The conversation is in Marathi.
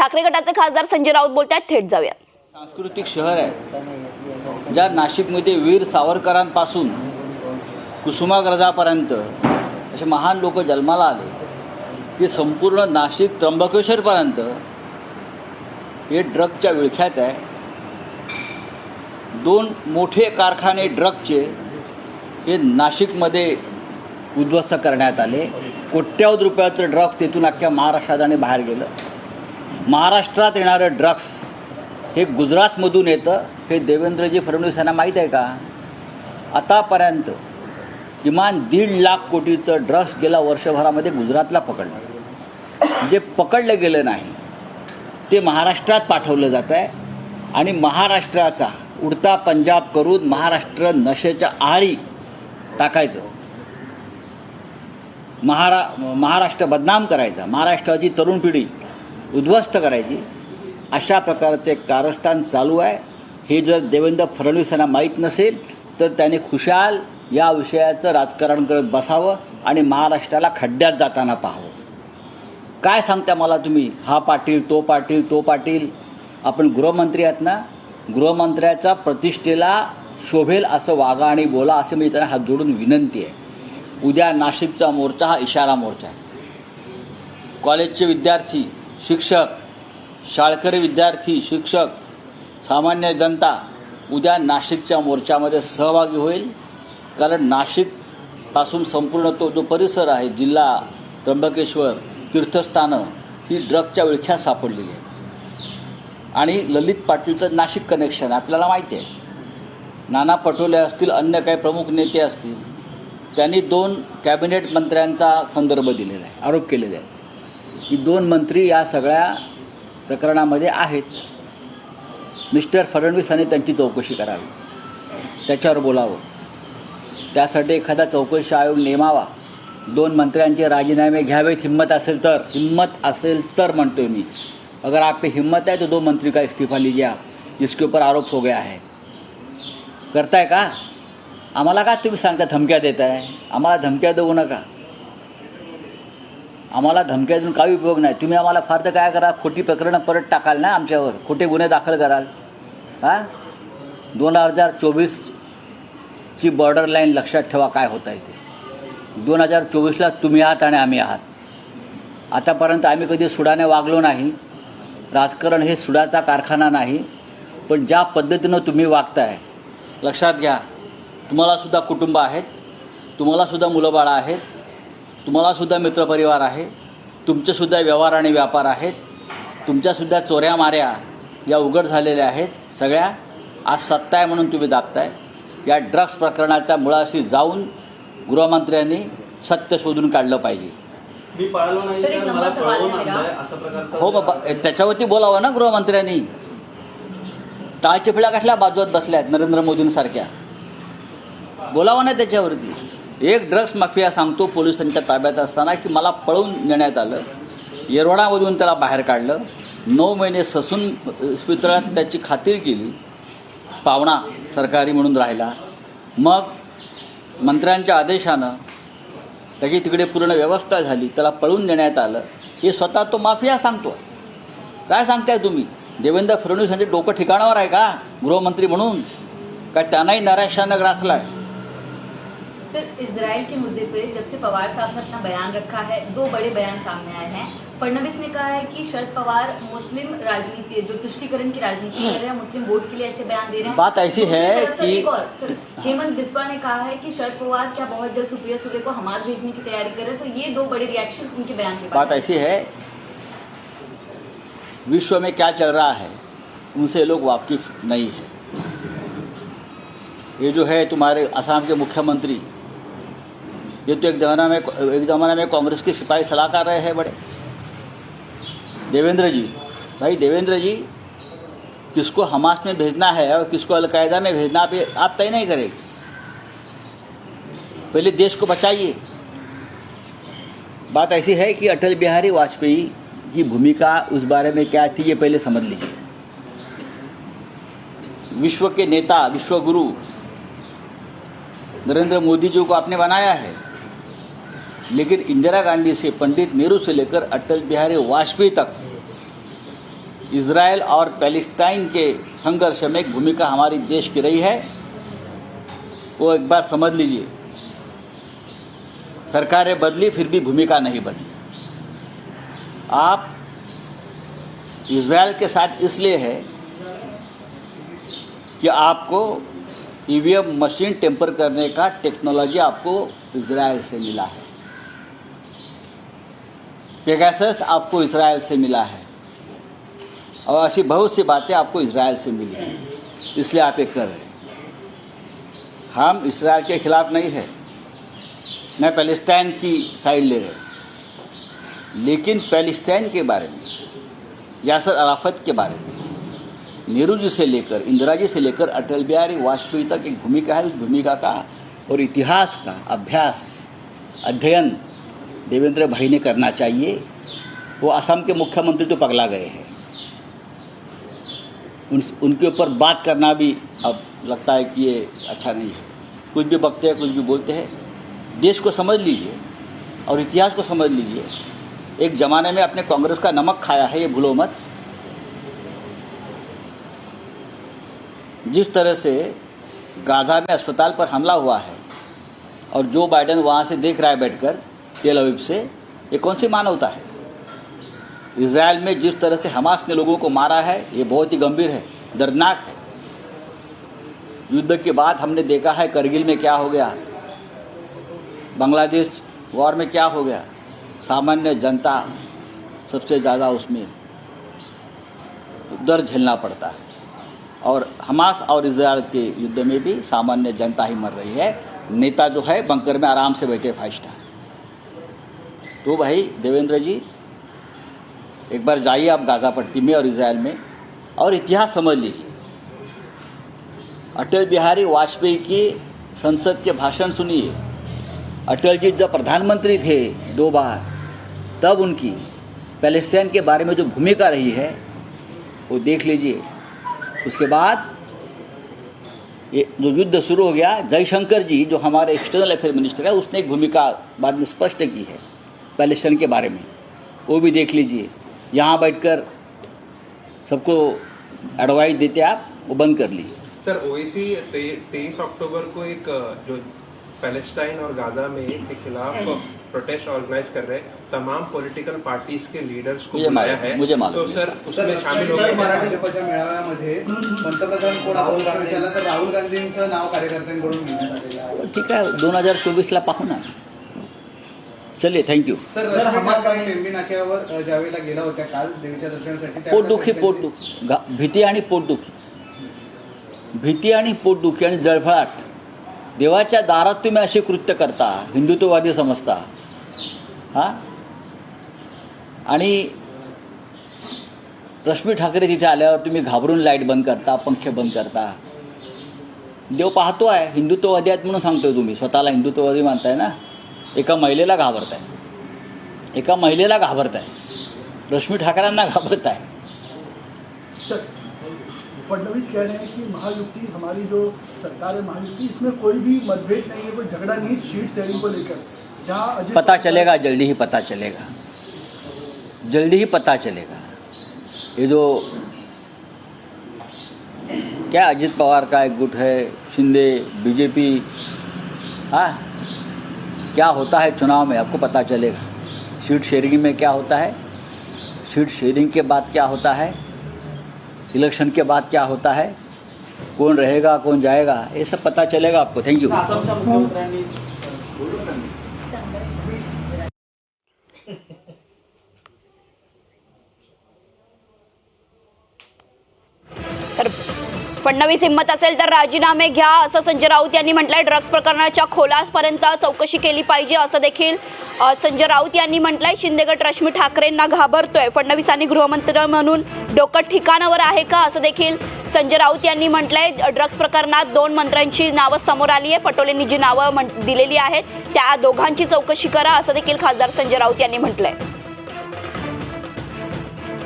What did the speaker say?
ठाकरे गटाचे खासदार संजय राऊत बोलतायत, थेट जाऊयात। सांस्कृतिक शहर आहे, ज्या नाशिकमध्ये वीर सावरकरांपासून कुसुमाग्रजापर्यंत असे महान लोक जन्माला आले, ते संपूर्ण नाशिक त्र्यंबकेश्वरपर्यंत हे ड्रगच्या विळख्यात आहे। दोन मोठे कारखाने ड्रगचे हे नाशिकमध्ये उद्ध्वस्त करण्यात आले। कोट्यावधी रुपयाचं ड्रग्स तिथून अख्ख्या महाराष्ट्रात आणि बाहेर गेलं। महाराष्ट्रात येणारं ड्रग्स हे गुजरातमधून येतं, हे देवेंद्रजी फडणवीस यांना माहीत आहे का? आतापर्यंत किमान 1.5 लाख कोटीचं ड्रग्स गेल्या वर्षभरामध्ये गुजरातला पकडलं। जे पकडलं गेलं नाही ते महाराष्ट्रात पाठवलं जातं आहे आणि महाराष्ट्राचा उडता पंजाब करून महाराष्ट्र नशेच्या आहारी टाकायचं, महाराष्ट्र बदनाम करायचा, महाराष्ट्राची तरुण पिढी उद्ध्वस्त करायची, अशा प्रकारचे कारस्थान चालू आहे। हे जर देवेंद्र फडणवीस यांना माहीत नसेल तर त्याने खुशाल या विषयाचं राजकारण करत बसावं आणि महाराष्ट्राला खड्ड्यात जाताना पाहावं। काय सांगता मला तुम्ही? हा पाटील, तो पाटील, तो पाटील। आपण गृहमंत्री आहात ना, गृहमंत्र्याच्या प्रतिष्ठेला शोभेल असं वागा आणि बोला, असं मी त्यांना हात जोडून विनंती आहे। उद्या नाशिकचा मोर्चा हा इशारा मोर्चा आहे। कॉलेजचे विद्यार्थी, शिक्षक, शाळकरी विद्यार्थी, शिक्षक, सामान्य जनता उद्या नाशिकच्या मोर्चामध्ये सहभागी होईल। कारण नाशिकपासून संपूर्ण तो जो परिसर आहे, जिल्हा, त्र्यंबकेश्वर, तीर्थस्थानं ही ड्रगच्या विळख्यात सापडलेली आहे। आणि ललित पाटीलचं नाशिक कनेक्शन आपल्याला माहिती आहे। नाना पटोले असतील, अन्य काही प्रमुख नेते असतील, त्यांनी 2 कॅबिनेट मंत्र्यांचा संदर्भ दिलेला आहे, आरोप केलेले आहे की 2 मंत्री या सगळ्या प्रकरणामध्ये आहेत। मिस्टर फडणवीस यांनी त्यांची चौकशी करावी, त्याच्यावर बोलावं, त्यासाठी एखादा चौकशी आयोग नेमावा, 2 मंत्र्यांचे राजीनामे घ्यावेत, हिम्मत असेल तर म्हणतोय मी। अगर आप पे हिम्मत है तो 2 मंत्री का इस्तीफा लीजिए आप, जिसके ऊपर आरोप हो गया है। करताय का? आम्हाला का तुम्ही सांगता, धमक्या देताय? आम्हाला धमक्या देऊ नका, आम्हाला धमक्या देऊन काही उपयोग नाही। तुम्ही आम्हाला फार तर काय करा, खोटी प्रकरणं परत टाकाल ना आमच्यावर, खोटे गुन्हे दाखल कराल। 2024ची बॉर्डर लाईन लक्षात ठेवा, काय होत आहे ते। 2024ला तुम्ही आहात आणि आम्ही आहात। आतापर्यंत आम्ही कधी सुडाने वागलो नाही, राजकारण हे सुडाचा कारखाना नाही, पण ज्या पद्धतीनं तुम्ही वागताय लक्षात घ्या, तुम्हालासुद्धा कुटुंब आहेत, तुम्हालासुद्धा मुलं बाळं आहेत, तुम्हालासुद्धा मित्रपरिवार आहे, तुमचेसुद्धा व्यवहार आणि व्यापार आहेत, तुमच्यासुद्धा चोऱ्या माऱ्या या उघड झालेल्या आहेत सगळ्या। आज सत्ता आहे म्हणून तुम्ही दाबताय। या ड्रग्स प्रकरणाच्या मुळाशी जाऊन गृहमंत्र्यांनी सत्य शोधून काढलं पाहिजे। हो बाबा, त्याच्यावरती बोलावं ना गृहमंत्र्यांनी। टाळच्या फिळा कशा बाजूत बसल्यात नरेंद्र मोदींसारख्या, बोलावं ना त्याच्यावरती। एक ड्रग्स माफिया सांगतो पोलिसांच्या ताब्यात असताना की मला पळवून नेण्यात आलं, येरवडामधून त्याला बाहेर काढलं, 9 महिने ससून पितळात त्याची खातिर केली, पावणा सरकारी म्हणून राहिला, मग मंत्र्यांच्या आदेशानं त्याची तिकडे पूर्ण व्यवस्था झाली, त्याला पळवून नेण्यात आलं। हे स्वतः तो माफिया सांगतो। काय सांगताय तुम्ही? देवेंद्र फडणवीस यांचे डोकं ठिकाणावर आहे का गृहमंत्री म्हणून? का त्यांनाही नैराश्यानं ग्रासलाय? सर, इजराइल के मुद्दे पे जब से पवार साहब ने अपना बयान रखा है, 2 बड़े बयान सामने आए हैं। फडणवीस ने कहा है कि शरद पवार मुस्लिम राजनीति, जो तुष्टीकरण की राजनीति कर रहे हैं, मुस्लिम वोट के लिए ऐसे बयान दे रहे हैं। बात ऐसी है कि हेमंत बिस्वा ने कहा है कि शरद पवार क्या बहुत जल्द सुप्रिया सुले को हमास भेजने की तैयारी कर रहे हैं। तो ये 2 बड़े रिएक्शन उनके बयान के बाद। बात ऐसी है, विश्व में क्या चल रहा है उनसे लोग वाकिफ नहीं है। ये जो है तुम्हारे असम के मुख्यमंत्री, ये तो एक ज़माना में कांग्रेस के सिपाही सलाहकार रहे हैं बड़े। देवेंद्र जी, भाई देवेंद्र जी, किसको हमास में भेजना है और किसको अलकायदा में भेजना आप तय नहीं करेंगे। पहले देश को बचाइए। बात ऐसी है कि अटल बिहारी वाजपेयी की भूमिका उस बारे में क्या थी, ये पहले समझ लीजिए। विश्व के नेता, विश्व गुरु नरेंद्र मोदी जी को आपने बनाया है, लेकिन इंदिरा गांधी से पंडित नेहरू से लेकर अटल बिहारी वाजपेयी तक इजराइल और पैलेस्टाइन के संघर्ष में एक भूमिका हमारी देश की रही है, वो एक बार समझ लीजिए। सरकारें बदली फिर भी भूमिका नहीं बदली। आप इजराइल के साथ इसलिए है कि आपको ईवीएम मशीन टेम्पर करने का टेक्नोलॉजी आपको इजराइल से मिला है, पेगासस आपको इजराइल से मिला है, और ऐसी बहुत सी बातें आपको इजराइल से मिली हैं, इसलिए आप ये कर रहे हैं। हम इजराइल के खिलाफ नहीं है, न पैलेस्टाइन की साइड ले रहे, लेकिन पैलेस्टाइन के बारे में, यासर अराफत के बारे में, नेहरू जी से लेकर इंदिरा जी से लेकर अटल बिहारी वाजपेयी तक एक भूमिका है। उस भूमिका का और इतिहास का अभ्यास अध्ययन देवेंद्र भाई ने करना चाहिए। वो असम के मुख्यमंत्री तो पगला गए हैं, उनके ऊपर बात करना भी अब लगता है कि ये अच्छा नहीं है। कुछ भी बकते हैं, कुछ भी बोलते हैं। देश को समझ लीजिए और इतिहास को समझ लीजिए। एक ज़माने में आपने कांग्रेस का नमक खाया है, ये भूलो मत। जिस तरह से गाज़ा में अस्पताल पर हमला हुआ है और जो बाइडेन वहाँ से देख रहा है बैठकर तेल अवीव से, ये कौन सी मानवता है? इजराइल में जिस तरह से हमास ने लोगों को मारा है, ये बहुत ही गंभीर है, दर्दनाक है। युद्ध के बाद हमने देखा है करगिल में क्या हो गया, बांग्लादेश वॉर में क्या हो गया। सामान्य जनता सबसे ज़्यादा उसमें दर्द झेलना पड़ता है, और हमास और इजराइल के युद्ध में भी सामान्य जनता ही मर रही है। नेता जो है बंकर में आराम से बैठे 5 स्टार। तो भाई देवेंद्र जी, एक बार जाइए आप गाज़ा पट्टी में और इजराइल में और इतिहास समझ लीजिए। अटल बिहारी वाजपेयी की संसद के भाषण सुनिए। अटल जी जब प्रधानमंत्री थे 2 बार, तब उनकी पैलेस्टाइन के बारे में जो भूमिका रही है वो देख लीजिए। उसके बाद ये जो युद्ध शुरू हो गया, जयशंकर जी जो हमारे एक्सटर्नल अफेयर मिनिस्टर है, उसने एक भूमिका बाद में स्पष्ट की है पैलेस्टाइन के बारे में, वो भी देख लीजिए। यहाँ बैठकर सबको एडवाइस देते आप, वो बंद कर लीजिए। सर, ओवैसी 23 अक्टूबर को एक जो पैलेस्टाइन और गाजा में के खिलाफ प्रोटेस्ट ऑर्गेनाइज कर रहे तमाम पॉलिटिकल पार्टीज के लीडर्स को बुलाया है। मुझे मालूम। तो सर उसमें शामिल हो गए। मराठा भाजपच्या मेळाव्यामध्ये पंतप्रधान कोण असं प्रश्न विचारला तर राहुल गांधींचं नाव कार्यकर्त्यांकडून घेण्यात आलेलं आहे। ठीक आहे, 2024ला पाहू ना। चलिए, थँक्यू। सर, हमास टेंबी नाक्यावर ज्यावेळेला गेला होता काल देवीच्या दर्शनासाठी, पोटदुखी भीती आणि पोटदुखी, भीती आणि पोटदुखी आणि जळफळाट, देवाच्या दारात तुम्ही असे कृत्य करता, हिंदुत्ववादी समजता, हां? आणि रश्मी ठाकरे तिथे आल्यावर तुम्ही घाबरून लाईट बंद करता, पंखे बंद करता। देव पाहतो आहे, हिंदुत्ववादी आहेत म्हणून सांगतोय तुम्ही, स्वतःला हिंदुत्ववादी मानताय ना। एका महिलेला घाबरताय, रश्मी ठाकरेंना घाबरताय। फडणवीस कह रहे हैं कि महायुति, हमारी जो सरकार है महायुति, इसमें कोई भी मतभेद नहीं है, कोई झगड़ा नहीं है सीट शेयरिंग को लेकर। जहाँ पता चलेगा, जल्दी ही पता चलेगा। ये जो क्या अजित पवार का एक गुट है, शिंदे, बीजेपी, हाँ, क्या होता है चुनाव में आपको पता चलेगा। सीट शेयरिंग में क्या होता है, सीट शेयरिंग के बाद क्या होता है, इलेक्शन के बाद क्या होता है, कौन रहेगा कौन जाएगा, ये सब पता चलेगा आपको। Thank you. तर फडणवीस हिंमत असेल तर राजीनामे घ्या असं संजय राऊत यांनी म्हटलंय। ड्रग्ज प्रकरणाच्या खोलापर्यंत चौकशी केली पाहिजे असं देखील संजय राऊत यांनी म्हटलंय। शिंदे गट रश्मी ठाकरेंना घाबरतोय, फडणवीसांनी गृहमंत्री म्हणून डोकं ठिकाणावर आहे का असं देखील संजय राऊत यांनी म्हटलंय। ड्रग्ज प्रकरणात 2 मंत्र्यांची नावं समोर आली आहे, पटोलेंनी जी नावं दिलेली आहेत त्या दोघांची चौकशी करा असं देखील खासदार संजय राऊत यांनी म्हटलंय।